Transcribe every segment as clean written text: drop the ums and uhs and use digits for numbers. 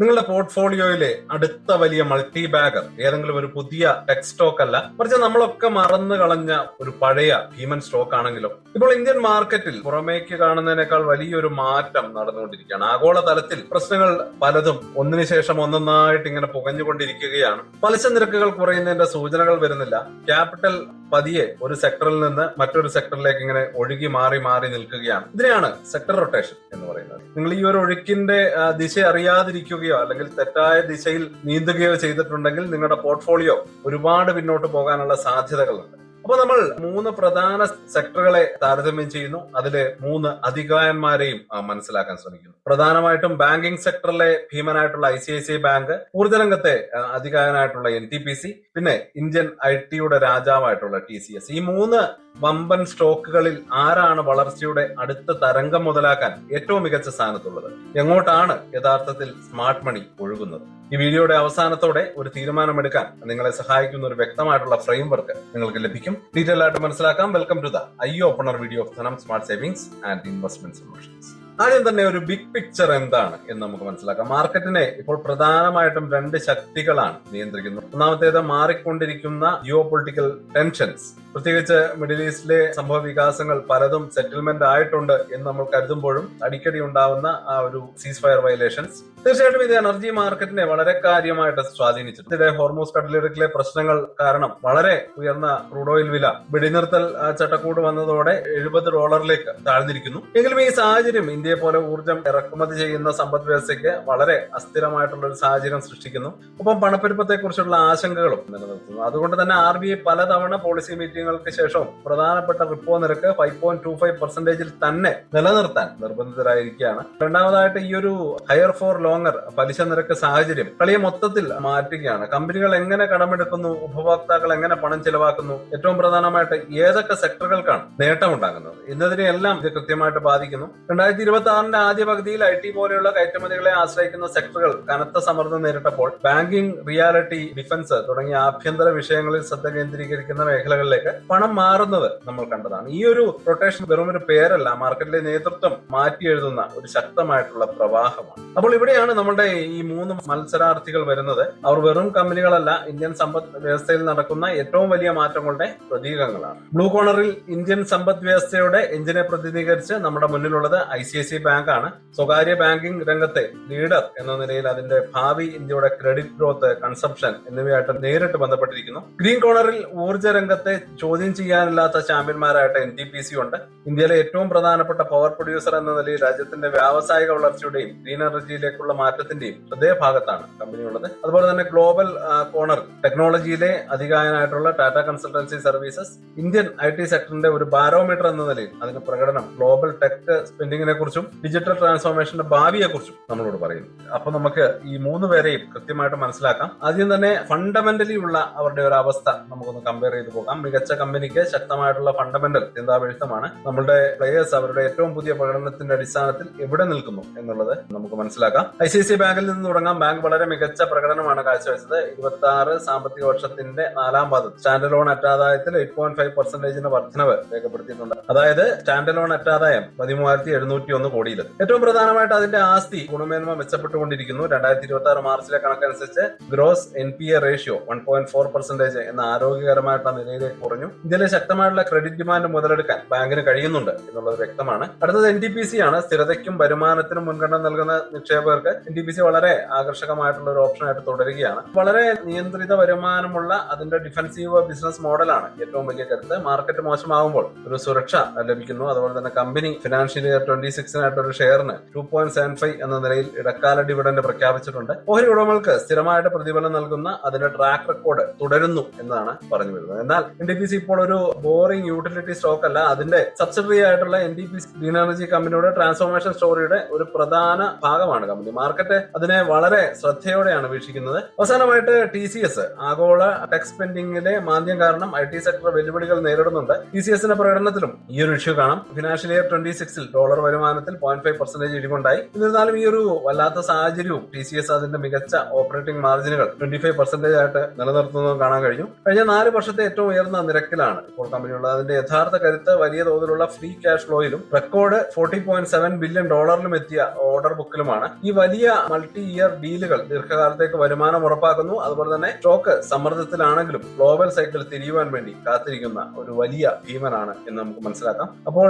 നിങ്ങളുടെ പോർട്ട്ഫോളിയോയിലെ അടുത്ത വലിയ മൾട്ടി ബാഗർ ഏതെങ്കിലും ഒരു പുതിയ ടെക് സ്റ്റോക്ക് അല്ല, മറിച്ച് നമ്മളൊക്കെ മറന്നു കളഞ്ഞ ഒരു പഴയ ഭീമൻ സ്റ്റോക്ക് ആണെങ്കിലോ? ഇപ്പോൾ ഇന്ത്യൻ മാർക്കറ്റിൽ പുറമേക്ക് കാണുന്നതിനേക്കാൾ വലിയൊരു മാറ്റം നടന്നുകൊണ്ടിരിക്കുകയാണ്. ആഗോള തലത്തിൽ പ്രശ്നങ്ങൾ പലതും ഒന്നിനു ശേഷം ഒന്നൊന്നായിട്ട് ഇങ്ങനെ പുകഞ്ഞുകൊണ്ടിരിക്കുകയാണ്. പലിശ നിരക്കുകൾ കുറയുന്നതിന്റെ സൂചനകൾ വരുന്നില്ല. ക്യാപിറ്റൽ പതിയെ ഒരു സെക്ടറിൽ നിന്ന് മറ്റൊരു സെക്ടറിലേക്ക് ഇങ്ങനെ ഒഴുകി മാറി മാറി നിൽക്കുകയാണ്. ഇതിനെയാണ് സെക്ടർ റൊട്ടേഷൻ എന്ന് പറയുന്നത്. നിങ്ങൾ ഈ ഒരു ഒഴുക്കിന്റെ ദിശ അറിയാതിരിക്കുകയോ അല്ലെങ്കിൽ തെറ്റായ ദിശയിൽ നീന്തുകയോ ചെയ്തിട്ടുണ്ടെങ്കിൽ നിങ്ങളുടെ പോർട്ട്ഫോളിയോ ഒരുപാട് പിന്നോട്ട് പോകാനുള്ള സാധ്യതകളുണ്ട്. അപ്പൊ നമ്മൾ 3 പ്രധാന സെക്ടറുകളെ താരതമ്യം ചെയ്യുന്നു. അതിലെ 3 അധികായന്മാരെയും മനസ്സിലാക്കാൻ ശ്രമിക്കുന്നു. പ്രധാനമായിട്ടും ബാങ്കിംഗ് സെക്ടറിലെ ഭീമനായിട്ടുള്ള ICICI ബാങ്ക്, ഊർജ്ജരംഗത്തെ അധികായനായിട്ടുള്ള NTPC, പിന്നെ ഇന്ത്യൻ IT-യുടെ രാജാവായിട്ടുള്ള TCS. ഈ 3 വമ്പൻ സ്റ്റോക്കുകളിൽ ആരാണ് വളർച്ചയുടെ അടുത്ത തരംഗം മുതലാക്കാൻ ഏറ്റവും മികച്ച സ്ഥാനത്തുള്ളത്? എങ്ങോട്ടാണ് യഥാർത്ഥത്തിൽ സ്മാർട്ട് മണി ഒഴുകുന്നത്? ഈ വീഡിയോയുടെ അവസാനത്തോടെ ഒരു തീരുമാനമെടുക്കാൻ നിങ്ങളെ സഹായിക്കുന്ന ഒരു വ്യക്തമായിട്ടുള്ള ഫ്രെയിംവർക്ക് നിങ്ങൾക്ക് ലഭിക്കും. ഡീറ്റെയിൽ ആയിട്ട് മനസ്സിലാക്കാം. Welcome to the eye opener video of Dhanam smart savings and investment solutions. ആദ്യം തന്നെ ഒരു ബിഗ് പിക്ചർ എന്താണ് എന്ന് നമുക്ക് മനസ്സിലാക്കാം. മാർക്കറ്റിനെ ഇപ്പോൾ പ്രധാനമായിട്ടും 2 ശക്തികളാണ് നിയന്ത്രിക്കുന്നത്. ഒന്നാമത്തേത് മാറിക്കൊണ്ടിരിക്കുന്ന ജിയോ പൊളിറ്റിക്കൽ ടെൻഷൻസ്, പ്രത്യേകിച്ച് മിഡിൽ ഈസ്റ്റിലെ സംഭവ വികാസങ്ങൾ പലതും സെറ്റിൽമെന്റ് ആയിട്ടുണ്ട് എന്ന് നമ്മൾ കരുതുമ്പോഴും അടിക്കടി ഉണ്ടാവുന്ന ആ ഒരു സീസ് ഫയർ വയലേഷൻസ് തീർച്ചയായിട്ടും ഇത് എനർജി മാർക്കറ്റിനെ വളരെ കാര്യമായിട്ട് സ്വാധീനിച്ചിട്ടുണ്ട്. ഇതിലെ ഹോർമൂസ് കടലിടുക്കിലെ പ്രശ്നങ്ങൾ കാരണം വളരെ ഉയർന്ന ക്രൂഡ് ഓയിൽ വില വെടിനിർത്തൽ ചട്ടക്കൂട് വന്നതോടെ $70 താഴ്ന്നിരിക്കുന്നു. എങ്കിലും ഈ സാഹചര്യം ഇന്ത്യയെ പോലെ ഊർജ്ജം ഇറക്കുമതി ചെയ്യുന്ന സമ്പദ് വ്യവസ്ഥയ്ക്ക് വളരെ അസ്ഥിരമായിട്ടുള്ള ഒരു സാഹചര്യം സൃഷ്ടിക്കുന്നു. ഒപ്പം പണപ്പെരുപ്പത്തെക്കുറിച്ചുള്ള ആശങ്കകളും നിലനിർത്തുന്നു. അതുകൊണ്ട് തന്നെ RBI പലതവണ പോളിസി മീറ്റിംഗുകൾക്ക് ശേഷവും പ്രധാനപ്പെട്ട റിപ്പോ നിരക്ക് 5.25% തന്നെ നിലനിർത്താൻ നിർബന്ധിതരായിരിക്കുകയാണ്. രണ്ടാമതായിട്ട് ഈ ഒരു ഹയർ ഫോർ ലോങ്ങർ പലിശ നിരക്ക് സാഹചര്യം കളിയെ മൊത്തത്തിൽ മാറ്റുകയാണ്. കമ്പനികൾ എങ്ങനെ കടമെടുക്കുന്നു, ഉപഭോക്താക്കൾ എങ്ങനെ പണം ചെലവാക്കുന്നു, ഏറ്റവും പ്രധാനമായിട്ട് ഏതൊക്കെ സെക്ടറുകൾക്കാണ് നേട്ടമുണ്ടാകുന്നത് എന്നതിനെയെല്ലാം ഇത് കൃത്യമായിട്ട് ബാധിക്കുന്നു. 2026 ആദ്യ പകുതിയിൽ IT പോലെയുള്ള കയറ്റുമതികളെ ആശ്രയിക്കുന്ന സെക്ടറുകൾ കനത്ത സമ്മർദ്ദം നേരിട്ടപ്പോൾ ബാങ്കിംഗ്, റിയാലിറ്റി, ഡിഫൻസ് തുടങ്ങിയ ആഭ്യന്തര വിഷയങ്ങളിൽ ശ്രദ്ധ കേന്ദ്രീകരിക്കുന്ന മേഖലകളിലേക്ക് പണം മാറുന്നത് നമ്മൾ കണ്ടതാണ്. ഈ ഒരു റൊട്ടേഷൻ വെറും ഒരു പേരല്ല, മാർക്കറ്റിലെ നേതൃത്വം മാറ്റി എഴുതുന്ന ഒരു ശക്തമായിട്ടുള്ള പ്രവാഹമാണ്. അപ്പോൾ ഇവിടെയാണ് നമ്മളുടെ ഈ 3 മത്സരാർത്ഥികൾ വരുന്നത്. അവർ വെറും കമ്പനികളല്ല, ഇന്ത്യൻ സമ്പദ് വ്യവസ്ഥയിൽ നടക്കുന്ന ഏറ്റവും വലിയ മാറ്റങ്ങളുടെ പ്രതീകങ്ങളാണ്. ബ്ലൂ കോർണറിൽ ഇന്ത്യൻ സമ്പദ് വ്യവസ്ഥയുടെ എഞ്ചിനെ പ്രതിനിധീകരിച്ച് നമ്മുടെ മുന്നിലുള്ളത് ICICI ബാങ്ക് ആണ്. സ്വകാര്യ ബാങ്കിംഗ് രംഗത്തെ ലീഡർ എന്ന നിലയിൽ അതിന്റെ ഭാവി ഇന്ത്യയുടെ ക്രെഡിറ്റ് ഗ്രോത്ത്, കൺസംപ്ഷൻ എന്നിവയായിട്ട് നേരിട്ട് ബന്ധപ്പെട്ടിരിക്കുന്നു. ഗ്രീൻ കോർണറിൽ ഊർജ്ജ രംഗത്തെ ചോദ്യം ചെയ്യാനില്ലാത്ത ചാമ്പ്യന്മാരായിട്ട് NTPC ഉണ്ട്. ഇന്ത്യയിലെ ഏറ്റവും പ്രധാനപ്പെട്ട പവർ പ്രൊഡ്യൂസർ എന്ന നിലയിൽ രാജ്യത്തിന്റെ വ്യാവസായിക വളർച്ചയുടെയും ഗ്രീൻ എനർജിയിലേക്കുള്ള മാറ്റത്തിന്റെയും ഹൃദയഭാഗത്താണ് കമ്പനിയുള്ളത്. അതുപോലെ തന്നെ ഗ്ലോബൽ കോർണർ ടെക്നോളജിയിലെ അധികായനായിട്ടുള്ള Tata consultancy services Indian IT സെക്ടറിന്റെ ഒരു ബാരോമീറ്റർ എന്ന നിലയിൽ അതിന്റെ പ്രകടനം ഗ്ലോബൽ ടെക് സ്പെൻഡിങ്ങിനെ കുറിച്ചും ഡിജിറ്റൽ ട്രാൻസ്ഫോർമേഷന്റെ ഭാവിയെ കുറിച്ചും നമ്മളോട് പറയുന്നു. അപ്പൊ നമുക്ക് ഈ 3 പേരെയും കൃത്യമായിട്ട് മനസ്സിലാക്കാം. ആദ്യം തന്നെ ഫണ്ടമെന്റലി ഉള്ള അവരുടെ ഒരു അവസ്ഥ നമുക്കൊന്ന് കമ്പയർ ചെയ്ത് പോകാം. മികച്ച കമ്പനിക്ക് ശക്തമായിട്ടുള്ള ഫണ്ടമെന്റൽ ചിന്താവിരുദ്ധമാണ്. നമ്മളുടെ പ്ലേയേഴ്സ് അവരുടെ ഏറ്റവും പുതിയ പ്രകടനത്തിന്റെ അടിസ്ഥാനത്തിൽ എവിടെ നിൽക്കുന്നു എന്നുള്ളത് നമുക്ക് മനസ്സിലാക്കാം. ICICI ബാങ്കിൽ നിന്ന് തുടങ്ങാം. ബാങ്ക് വളരെ മികച്ച പ്രകടനമാണ് കാഴ്ചവെച്ചത്. 26 സാമ്പത്തിക വർഷത്തിന്റെ 4ാം പാദത്തിൽ സ്റ്റാൻഡ് ലോൺ അറ്റാദായത്തിൽ 8.5% വർധനവ് രേഖപ്പെടുത്തിയിട്ടുണ്ട്. അതായത് സ്റ്റാൻഡ് ലോൺ അറ്റാദായം 13,701 കോടിയിലെത്തി. ഏറ്റവും പ്രധാനമായിട്ട് അതിന്റെ ആസ്തി ഗുണമേന്മ മെച്ചപ്പെട്ടുകൊണ്ടിരിക്കുന്നു. 2026 മാർച്ചിലെ കണക്കനുസരിച്ച് ഗ്രോസ് NPA റേഷ്യോ 1.4% എന്ന ആരോഗ്യകരമായിട്ടുള്ള നിലയിലേക്ക് കുറഞ്ഞു. ഇതിലെ ശക്തമായിട്ടുള്ള ക്രെഡിറ്റ് ഡിമാൻഡ് മുതലെടുക്കാൻ ബാങ്കിന് കഴിയുന്നുണ്ട് എന്നുള്ളത് വ്യക്തമാണ്. അടുത്തത് NTPC ആണ്. സ്ഥിരതയ്ക്കും വരുമാനത്തിനും മുൻഗണന നൽകുന്ന നിക്ഷേപകർക്ക് NTPC വളരെ ആകർഷകമായിട്ടുള്ള ഒരു ഓപ്ഷനായിട്ട് തുടരുകയാണ്. വളരെ നിയന്ത്രിത വരുമാനമുള്ള അതിന്റെ ഡിഫൻസീവ് ബിസിനസ് മോഡലാണ് ഏറ്റവും വലിയ കരുത്ത്. മാർക്കറ്റ് മോശമാകുമ്പോൾ ഒരു സുരക്ഷ ലഭിക്കുന്നു. അതുപോലെ തന്നെ കമ്പനി ഫിനാൻഷ്യൽ ഇയർ 26 ഒരു ഷെയറിന് 2.75 എന്ന നിലയിൽ ഇടക്കാല ഡിവിഡന്റ് പ്രഖ്യാപിച്ചിട്ടുണ്ട്. ഓഹരി ഉടമകൾക്ക് സ്ഥിരമായിട്ട് പ്രതിഫലം നൽകുന്ന അതിന്റെ ട്രാക്ക് റെക്കോർഡ് തുടരുന്നു എന്നാണ് പറഞ്ഞു വരുന്നത്. എന്നാൽ NTPC ഇപ്പോൾ ഒരു ബോറിംഗ് യൂട്ടിലിറ്റി സ്റ്റോക്ക് അല്ല. അതിന്റെ സബ്സിഡറി ആയിട്ടുള്ള NTPC ഗ്രീൻ എനർജി കമ്പനിയുടെ ട്രാൻസ്ഫോർമേഷൻ സ്റ്റോറിയുടെ ഒരു പ്രധാന ഭാഗമാണ് കമ്പനി. മാർക്കറ്റ് അതിനെ വളരെ ശ്രദ്ധയോടെയാണ് വീക്ഷിക്കുന്നത്. അവസാനമായിട്ട് TCS ആഗോള ടെക് സ്പെൻഡിങ്ങിലെ മാന്ദ്യം കാരണം IT സെക്ടർ വെല്ലുവിളികൾ നേരിടുന്നുണ്ട്. TCSന്റെ പ്രകടനത്തിലും ഈ ഒരു ഇഷ്യൂ കാണാം. ഫിനാൻഷ്യൽ ഇയർ 26 ഡോളർ വരുമാനം വരുമാനത്തിൽ 0.5% ഇടിവുണ്ടായി. എന്നിരുന്നാലും ഈ ഒരു വല്ലാത്ത സാഹചര്യവും TCS അതിന്റെ മികച്ച ഓപ്പറേറ്റിംഗ് മാർജിനുകൾ 25% ആയിട്ട് നിലനിർത്തുന്നത് കാണാൻ കഴിഞ്ഞു. കഴിഞ്ഞ 4 വർഷത്തെ ഏറ്റവും ഉയർന്ന നിരക്കിലാണ് ഇപ്പോൾ കമ്പനിയുള്ളത്. അതിന്റെ യഥാർത്ഥ കരുത്ത് വലിയ തോതിലുള്ള ഫ്രീ ക്യാഷ് ഫ്ലോയിലും റെക്കോർഡ് $40.7 ബില്യൺ എത്തിയ ഓർഡർ ബുക്കിലുമാണ്. ഈ വലിയ മൾട്ടി ഇയർ ഡീലുകൾ ദീർഘകാലത്തേക്ക് വരുമാനം ഉറപ്പാക്കുന്നു. അതുപോലെ തന്നെ സ്റ്റോക്ക് സമ്മർദ്ദത്തിലാണെങ്കിലും ഗ്ലോബൽ സൈക്കിൾ തിരിയുവാൻ വേണ്ടി കാത്തിരിക്കുന്ന ഒരു വലിയ ഭീമനാണ് എന്ന് നമുക്ക് മനസ്സിലാക്കാം. അപ്പോൾ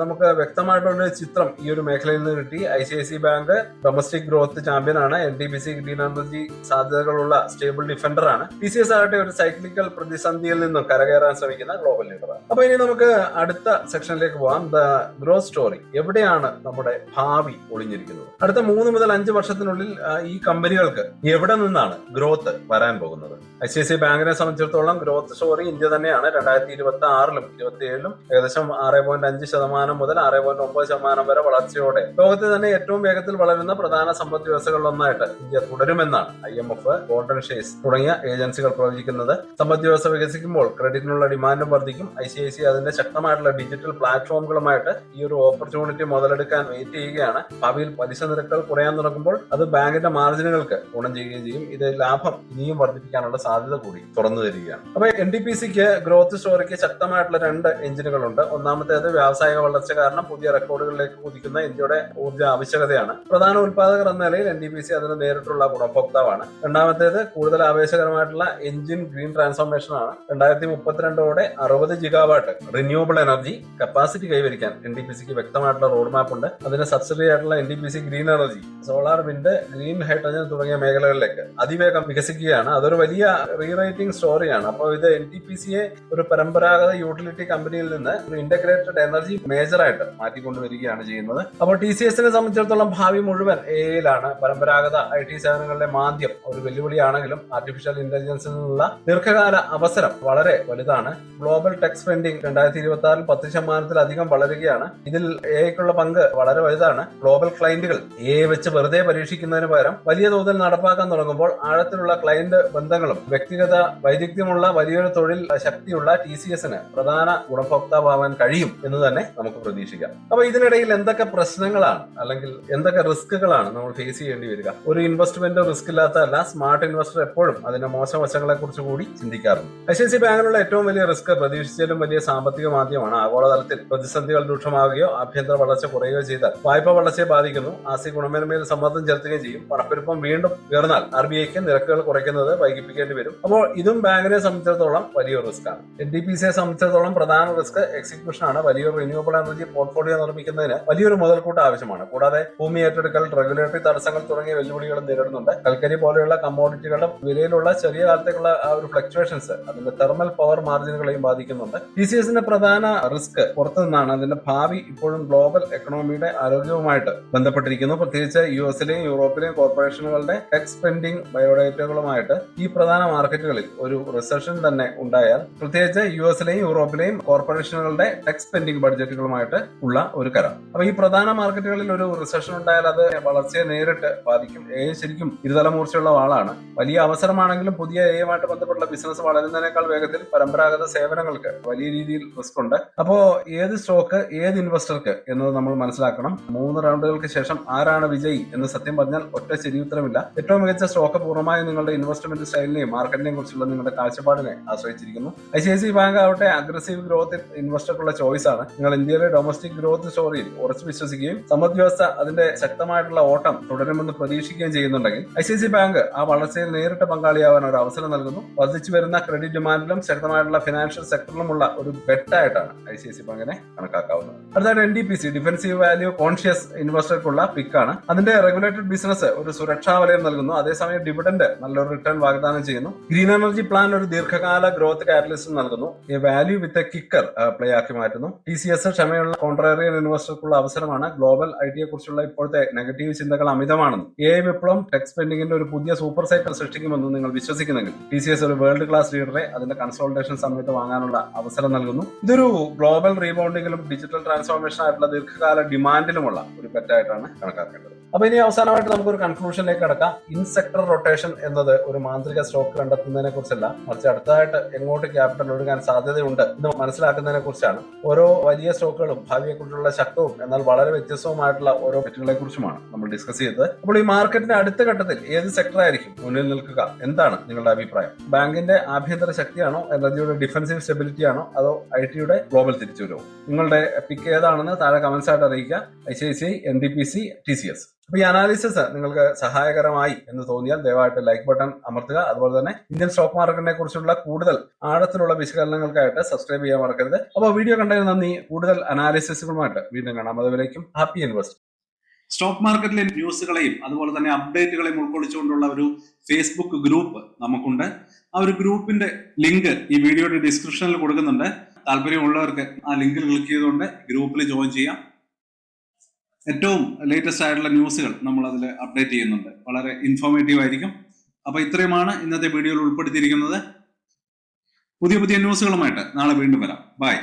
നമുക്ക് വ്യക്തമായിട്ടുള്ള ചിത്രം ഈ ഒരു മേഖലയിൽ നിന്ന് കിട്ടി. ICICI bank domestic growth champion ആണ്. NTPC ഗ്രീൻ എനർജി സാധ്യതകളുള്ള സ്റ്റേബിൾ ഡിഫൻഡർ ആണ്. TCS ആകട്ടെ ഒരു സൈക്ലിക്കൽ പ്രതിസന്ധിയിൽ നിന്നും കരകയറാൻ ശ്രമിക്കുന്ന ഗ്ലോബൽ ലീഡറാണ്. അപ്പൊ ഇനി നമുക്ക് അടുത്ത സെക്ഷനിലേക്ക് പോവാം. The growth story. എവിടെയാണ് നമ്മുടെ ഭാവി ഒളിഞ്ഞിരിക്കുന്നത്? അടുത്ത 3 മുതൽ 5 വർഷത്തിനുള്ളിൽ ഈ കമ്പനികൾക്ക് എവിടെ നിന്നാണ് ഗ്രോത്ത് വരാൻ പോകുന്നത്? ICICI ബാങ്കിനെ സംബന്ധിച്ചിടത്തോളം ഗ്രോത്ത് സ്റ്റോറി ഇന്ത്യ തന്നെയാണ്. 2026-ലും 27-ലും ഏകദേശം 6.5% മുതൽ 6.9% വരെ വളർച്ചയോടെ ലോകത്തെ തന്നെ ഏറ്റവും വേഗത്തിൽ വളരുന്ന പ്രധാന സമ്പദ് വ്യവസ്ഥകളിലൊന്നായിട്ട് ഇന്ത്യ തുടരുമെന്നാണ് IMF, ഗോൾഡൻ ഷേസ് തുടങ്ങിയ ഏജൻസികൾ പ്രവചിക്കുന്നത്. സമ്പദ് വ്യവസ്ഥ വികസിക്കുമ്പോൾ ക്രെഡിറ്റിനുള്ള ഡിമാൻഡും വർദ്ധിക്കും. ICICI അതിന്റെ ശക്തമായിട്ടുള്ള ഡിജിറ്റൽ പ്ലാറ്റ്ഫോമുകളുമായിട്ട് ഈ ഒരു ഓപ്പർച്യൂണിറ്റി മുതലെടുക്കാൻ വെയിറ്റ് ചെയ്യുകയാണ്. ഭാവിയിൽ പലിശ നിരക്കുകൾ കുറയാൻ തുടങ്ങുമ്പോൾ അത് ബാങ്കിന്റെ മാർജിനുകൾക്ക് ഗുണം ചെയ്യുകയും ചെയ്യും. ഇത് ലാഭം ഇനിയും വർദ്ധിപ്പിക്കാനുള്ള സാധ്യത കൂടി തുറന്നു തരികയാണ്. അപ്പൊ NTPCക്ക് ഗ്രോത്ത് സ്റ്റോറിക്ക് ശക്തമായിട്ടുള്ള 2 എഞ്ചിനുകളുണ്ട്. ഒന്നാമത്തേത് വ്യാവസായിക വളർച്ച കാരണം പുതിയ റെക്കോർഡുകളിലേക്ക് കുതിക്കുന്ന ഇന്ത്യയുടെ ഊർജ്ജ ആവശ്യകതയാണ്. പ്രധാന ഉൽപാദകർ എന്ന നിലയിൽ NTPC അതിന് നേരിട്ടുള്ള ഗുണഭോക്താവാണ്. രണ്ടാമത്തേത് കൂടുതൽ ആവേശകരമായിട്ടുള്ള എഞ്ചിൻ ഗ്രീൻ ട്രാൻസ്ഫോർമേഷൻ ആണ്. 2032ഓടെ 60 ജിഗാവാട്ട് റിന്യൂവബിൾ എനർജി കപ്പാസിറ്റി കൈവരിക്കാൻ NTPCക്ക് വ്യക്തമായിട്ടുള്ള റോഡ് മാപ്പ് ഉണ്ട്. അതിന് സബ്സിഡി ആയിട്ടുള്ള NTPC green energy solar, wind, green hydrogen തുടങ്ങിയ മേഖലകളിലേക്ക് അതിവേഗം വികസിക്കുകയാണ്. അതൊരു വലിയ റീറൈറ്റിംഗ് സ്റ്റോറിയാണ്. അപ്പോൾ ഇത് NTPCയെ ഒരു പരമ്പരാഗത യൂട്ടിലിറ്റി കമ്പനിയിൽ നിന്ന് ഒരു ഇന്റഗ്രേറ്റഡ് എനർജി മേജറായിട്ട് മാറ്റിക്കൊണ്ടുവരികയാണ് ചെയ്യുന്നത്. അപ്പോൾ TCSനെ സംബന്ധിച്ചിടത്തോളം ഭാവി മുഴുവൻ AI-യിലാണ്. പരമ്പരാഗത IT സേവനങ്ങളുടെ മാന്ദ്യം ഒരു വെല്ലുവിളിയാണെങ്കിലും ആർട്ടിഫിഷ്യൽ ഇന്റലിജൻസിൽ നിന്നുള്ള ദീർഘകാല അവസരം വളരെ വലുതാണ്. ഗ്ലോബൽ ടെക് സ്പെൻഡിംഗ് 2026-ൽ 10%-ലധികം വളരുകയാണ്. ഇതിൽ AI-ക്കുള്ള പങ്ക് വളരെ വലുതാണ്. ഗ്ലോബൽ ക്ലയന്റുകൾ AI വെച്ച് വെറുതെ പരീക്ഷിക്കുന്നതിന് പകരം വലിയ തോതിൽ നടപ്പാക്കാൻ തുടങ്ങുമ്പോൾ ആഴത്തിലുള്ള ക്ലയന്റ് ബന്ധങ്ങളും വ്യക്തിഗത വൈദഗ്ധ്യമുള്ള വലിയൊരു തൊഴിൽ ശക്തിയുള്ള TCSന് പ്രധാന ഗുണഭോക്താവാൻ കഴിയും എന്ന് തന്നെ നമുക്ക് പ്രതീക്ഷിക്കാം. അപ്പൊ ഇതിനിടയിൽ എന്തൊക്കെ പ്രശ്നങ്ങളാണ് അല്ലെങ്കിൽ എന്തൊക്കെ റിസ്കുകളാണ് നമ്മൾ ഫേസ് ചെയ്യേണ്ടി വരിക? ഒരു ഇൻവെസ്റ്റ്മെന്റ് റിസ്ക് ഇല്ലാത്തതല്ല. സ്മാർട്ട് ഇൻവെസ്റ്റർ എപ്പോഴും അതിന്റെ മോശം വശങ്ങളെ കുറിച്ച് കൂടി ചിന്തിക്കാറുണ്ട്. ICICI ബാങ്കിനുള്ള ഏറ്റവും വലിയ റിസ്ക് പ്രതീക്ഷിച്ചാലും വലിയ സാമ്പത്തിക മാന്ദ്യമാണ്. ആഗോളതലത്തിൽ പ്രതിസന്ധികൾ രൂക്ഷമാവുകയോ ആഭ്യന്തര വളർച്ച കുറയുകയോ ചെയ്താൽ വായ്പ വളർച്ചയെ ബാധിക്കുന്നു. ആസ്തി ഗുണമേന്മയിൽ സമ്മർദ്ദം ചെലുത്തുകയും ചെയ്യും. പണപ്പെരുപ്പം വീണ്ടും ഉയർന്നാൽ RBIക്ക് നിരക്കുകൾ കുറയ്ക്കുന്നത് വൈകിപ്പിക്കേണ്ടി വരും. അപ്പോൾ ഇതും ബാങ്കിനെ സംബന്ധിച്ചിടത്തോളം വലിയൊരു റിസ്ക് ആണ്. NTPCയെ സംബന്ധിച്ചിടത്തോളം പ്രധാന റിസ്ക് എക്സിക്യൂഷൻ ആണ്. വലിയൊരു റിന്യൂവബിൾ എനർജി പോർട്ട്ഫോളിയോ നിർമ്മിക്കുന്നതിന് വലിയൊരു മുതൽക്കൂട്ട് ആവശ്യമാണ്. കൂടാതെ ഭൂമി ഏറ്റെടുക്കൽ, റെഗുലേറ്ററി തടസ്സങ്ങൾ തുടങ്ങിയ വെല്ലുവിളികളും നേരിടുന്നുണ്ട്. കൽക്കരി പോലെയുള്ള കമ്മോഡിറ്റികളുടെ വിലയിലുള്ള ചെറിയ കാലത്തേക്കുള്ള ആ ഒരു ഫ്ലക്ച്വേഷൻസ് അതിന്റെ തെർമൽ പവർ മാർജിനുകളെയും ബാധിക്കുന്നുണ്ട്. TCSന്റെ പ്രധാന റിസ്ക് പുറത്തു നിന്നാണ്. അതിന്റെ ഭാവി ഇപ്പോഴും ഗ്ലോബൽ എക്കണോമിയുടെ ആരോഗ്യവുമായിട്ട് ബന്ധപ്പെട്ടിരിക്കുന്നു. പ്രത്യേകിച്ച് US-ലെയും യൂറോപ്പിലെയും കോർപ്പറേഷനുകളുടെ ടെക് സ്പെൻഡിംഗ് ബയോഡേറ്റകളുമായിട്ട് ഈ പ്രധാന മാർക്കറ്റുകളിൽ ഒരു റിസഷൻ തന്നെ ഉണ്ടായാൽ, പ്രത്യേകിച്ച് US-ലെയും യൂറോപ്പിലെയും കോർപ്പറേഷനുകളുടെ ടെക് സ്പെൻഡിംഗ് ബഡ്ജറ്റുകളുമായിട്ട് ഉള്ള ഒരു കരം. അപ്പൊ ഈ പ്രധാന മാർക്കറ്റുകളിൽ ഒരു റിസഷൻ ഉണ്ടായാൽ അത് വളർച്ചയെ നേരിട്ട് ബാധിക്കും. AI ശരിക്കും ഇരുതലമൂർച്ചയുള്ള വാളാണ്. വലിയ അവസരമാണെങ്കിലും പുതിയ AI-യുമായിട്ട് ബന്ധപ്പെട്ട ബിസിനസ് വളരുന്നതിനേക്കാൾ വേഗത്തിൽ പരമ്പരാഗത സേവനങ്ങൾക്ക് വലിയ രീതിയിൽ റിസ്ക് ഉണ്ട്. അപ്പോ ഏത് സ്റ്റോക്ക് ഏത് ഇൻവെസ്റ്റർക്ക് എന്നത് നമ്മൾ മനസ്സിലാക്കണം. 3 റൗണ്ടുകൾക്ക് ശേഷം ആരാണ് വിജയി എന്ന് സത്യം പറഞ്ഞാൽ ഒറ്റ ശരിയുത്തരമില്ല. ഏറ്റവും മികച്ച സ്റ്റോക്ക് പൂർണ്ണമായും നിങ്ങളുടെ ഇൻവെസ്റ്റ്മെന്റ് സ്റ്റൈലിനെയും മാർക്കറ്റിനെയും കുറിച്ചുള്ള നിങ്ങളുടെ കാഴ്ചപ്പാടിനെ ആശ്രയിച്ചിരിക്കുന്നു. ICICI ബാങ്ക് ആവട്ടെ അഗ്രസീവ് ഗ്രോത്ത് ഇൻവെസ്റ്റർക്കുള്ള ചോയ്സ് ആണ്. നിങ്ങൾ ഇന്ത്യയിലെ ഡൊമസ്റ്റിക് ഗ്രോത്ത് സ്റ്റോറിയിൽ ഉറച്ചു വിശ്വസിക്കുകയും സമ്പദ് വ്യവസ്ഥ അതിന്റെ ശക്തമായിട്ടുള്ള ഓട്ടം തുടരുമെന്ന് പ്രതീക്ഷിക്കുകയും ചെയ്യുന്നുണ്ടെങ്കിൽ ICICI ബാങ്ക് ആ വളർച്ചയിൽ നേരിട്ട് പങ്കാളിയാവാൻ ഒരു അവസരം നൽകുന്നു. വർദ്ധിച്ചു വരുന്ന ക്രെഡിറ്റ് ഡിമാൻഡിലും ശക്തമായിട്ടുള്ള ഫിനാൻഷ്യൽ സെക്ടറിലുമുള്ള ഒരു ബെറ്റായിട്ടാണ് ICICI ബാങ്കിനെ കണക്കാക്കാവുന്നത്. അടുത്തായിട്ട് NTPC ഡിഫൻസീവ് വാല്യൂ കോൺഷ്യസ് ഇൻവെസ്റ്റർക്കുള്ള പിക്കാണ്. അതിന്റെ റെഗുലേറ്റഡ് ബിസിനസ് ഒരു സുരക്ഷാ വലയം നൽകുന്നു. അതേസമയം ഡിവിഡന്റ് നല്ലൊരു റിട്ടേൺ വാഗ്ദാനം ചെയ്യുന്നു. ഗ്രീൻ എനർജി പ്ലാൻ ഒരു ദീർഘകാല ഗ്രോത്ത് കാറ്റലിസ്റ്റ് നൽകുന്നു. ഈ value with a kicker play ആക്കി മാറ്റുന്നു. TCS ക്ഷമയുള്ള കോൺട്രാറിയൻ ഇൻവെസ്റ്റർക്കുള്ള അവസരമാണ്. ഗ്ലോബൽ ITയെ കുറിച്ചുള്ള ഇപ്പോഴത്തെ നെഗറ്റീവ് ചിന്തകൾ അമിതമാണെന്നും AI വിപ്ലവം ടെക് സ്പെൻഡിംഗിന്റെ ഒരു പുതിയ സൂപ്പർ സൈക്കിൾ സൃഷ്ടിക്കുമെന്നും നിങ്ങൾ വിശ്വസിക്കുന്നെങ്കിൽ TCS ഒരു വേൾഡ് ക്ലാസ് ലീഡറെ അതിന്റെ കൺസോൾട്ടേഷൻ സമയത്ത് വാങ്ങാനുള്ള അവസരം നൽകുന്നു. ഇതൊരു ഗ്ലോബൽ റീബൗണ്ടിങ്ങിലും ഡിജിറ്റൽ ട്രാൻസ്ഫോർമേഷൻ ആയിട്ടുള്ള ദീർഘകാല ഡിമാൻഡിലുമുള്ള ഒരു പെറ്റായിട്ടാണ് കണക്കാക്കേണ്ടത്. അപ്പൊ ഇനി അവസാനമായിട്ട് നമുക്കൊരു കൺക്ലൂഷനിലേക്ക് കടക്കാം. ഇൻ സെക്ടർ റൊട്ടേഷൻ എന്നത് ഒരു മാന്ത്രിക സ്റ്റോക്ക് കണ്ടെത്തുന്നതിനെ കുറിച്ചല്ല, മറിച്ച് അടുത്തതായിട്ട് എങ്ങോട്ട് ക്യാപിറ്റൽ ഒഴുകാൻ സാധ്യതയുണ്ട് എന്ന് മനസ്സിലാക്കുന്നതിനെ കുറിച്ചാണ്. ഓരോ വലിയ സ്റ്റോക്കുകളും ഭാവിയെക്കുറിച്ചുള്ള ശക്തവും എന്നാൽ വളരെ വ്യത്യസ്തവുമായിട്ടുള്ള ഓരോ ബെറ്റുകളെ കുറിച്ചുമാണ് നമ്മൾ ഡിസ്കസ് ചെയ്തത്. അപ്പോൾ ഈ മാർക്കറ്റിന്റെ അടുത്ത ഘട്ടത്തിൽ ഏത് സെക്ടർ ആയിരിക്കും മുന്നിൽ നിൽക്കുക? എന്താണ് നിങ്ങളുടെ അഭിപ്രായം? ബാങ്കിന്റെ ആഭ്യന്തര ശക്തിയാണോ, എനർജിയുടെ ഡിഫൻസീവ് സ്റ്റെബിലിറ്റി ആണോ, അതോ IT-യുടെ ഗ്ലോബൽ തിരിച്ചുവരവോ? നിങ്ങളുടെ പിക്ക് ഏതാണെന്ന് താഴെ കമന്റ്സ് ആയിട്ട് അറിയിക്കുക. ICICI, NDPC, TCS. അപ്പൊ ഈ അനാലിസിസ് നിങ്ങൾക്ക് സഹായകരമായി എന്ന് തോന്നിയാൽ ദയവായിട്ട് ലൈക്ക് ബട്ടൺ അമർത്തുക. അതുപോലെ തന്നെ ഇന്ത്യൻ സ്റ്റോക്ക് മാർക്കറ്റിനെ കുറിച്ചുള്ള കൂടുതൽ ആഴത്തിലുള്ള വിശകലനങ്ങൾക്കായിട്ട് സബ്സ്ക്രൈബ് ചെയ്യാൻ മറക്കരുത്. അപ്പോൾ വീഡിയോ കണ്ടതിന് നന്ദി. കൂടുതൽ അനാലിസിസുകളുമായിട്ട് വീണ്ടും കാണാം. അതുവരേക്കും ഹാപ്പി ഇൻവെസ്റ്റ്. സ്റ്റോക്ക് മാർക്കറ്റിലെ ന്യൂസുകളെയും അതുപോലെ തന്നെ അപ്ഡേറ്റുകളെയും ഉൾക്കൊള്ളിച്ചുകൊണ്ടുള്ള ഒരു ഫേസ്ബുക്ക് ഗ്രൂപ്പ് നമുക്കുണ്ട്. ആ ഒരു ഗ്രൂപ്പിന്റെ ലിങ്ക് ഈ വീഡിയോയുടെ ഡിസ്ക്രിപ്ഷനിൽ കൊടുക്കുന്നുണ്ട്. താല്പര്യമുള്ളവർക്ക് ആ ലിങ്കിൽ ക്ലിക്ക് ചെയ്തുകൊണ്ട് ഗ്രൂപ്പിൽ ജോയിൻ ചെയ്യാം. ഏറ്റവും ലേറ്റസ്റ്റ് ആയിട്ടുള്ള ന്യൂസുകൾ നമ്മൾ അതിൽ അപ്ഡേറ്റ് ചെയ്യുന്നുണ്ട്. വളരെ ഇൻഫോർമേറ്റീവ് ആയിരിക്കും. അപ്പൊ ഇത്രയുമാണ് ഇന്നത്തെ വീഡിയോയിൽ ഉൾപ്പെടുത്തിയിരിക്കുന്നത്. പുതിയ ന്യൂസുകളുമായിട്ട് നാളെ വീണ്ടും വരാം. ബൈ.